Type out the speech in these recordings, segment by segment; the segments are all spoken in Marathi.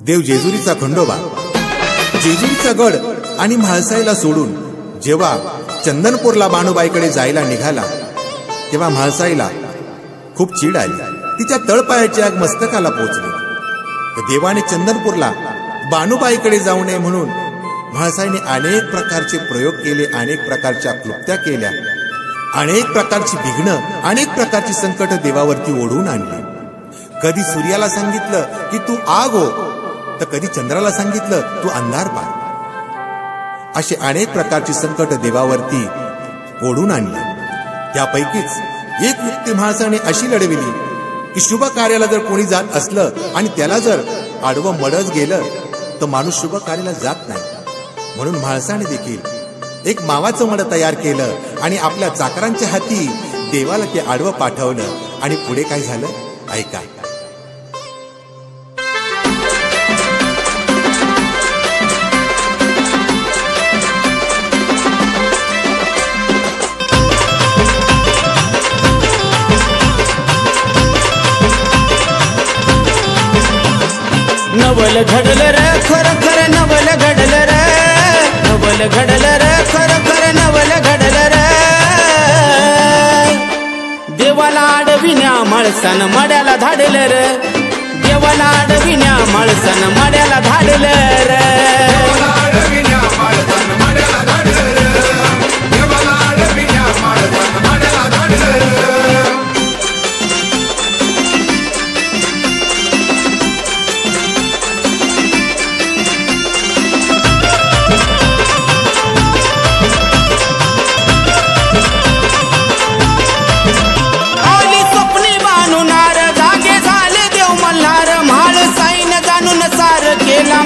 देव जेजुरीचा खंडोबा जेजुरीचा गड आणि म्हाळसाईला सोडून जेव्हा चंदनपूरला बाणूबाईकडे जायला निघाला तेव्हा म्हाळसाईला खूप चीड आली। तिच्या तळपायाची आग मस्तकाला पोहोचली। देवाने चंदनपूरला बाणूबाईकडे जाऊ नये म्हणून म्हाळसाईने अनेक प्रकारचे प्रयोग केले, अनेक प्रकारच्या क्लुप्त्या केल्या, अनेक प्रकारची विघ्न, अनेक प्रकारची संकट देवावरती ओढून आणली। कधी सूर्याला सांगितलं की तू आग हो, तर कधी चंद्राला सांगितलं तू अंधार पाड। अशी अनेक प्रकारची संकट देवावरती ओढून आणली। त्यापैकीच एक युक्ती म्हाळसाने अशी लढविली की शुभ कार्याला जर कोणी जात असलं आणि त्याला जर आडवं मडच गेलं तर माणूस शुभ कार्याला जात नाही। म्हणून म्हाळसाने देखील एक मावाचं मड तयार केलं आणि आपल्या चाकरांच्या हाती देवाला ते आडवं पाठवलं। आणि पुढे काय झालं ऐका। नवल घडलं रे खरं खरं नवल घडलं रे, नवल घडलं रे खरं खरं नवल घडलं रे। देवाला आडविण्या माळसानं मड्याला धाडलं रे, देवाला आडविण्या माळसानं मड्याला धाडलं रे।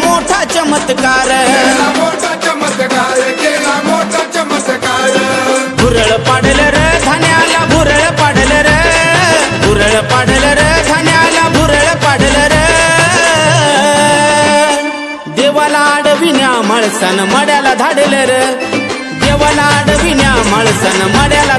मोठा चमत्कार भुरळ पाडलं रे धान्याला भुरळ पाडलं रे, भुरळ पाडलं रे धान्याला भुरळ पाडलं रे। देवाला आडविण्या माळसानं मड्याला धाडलं रे, देवाला आडविण्या माळसानं मड्याला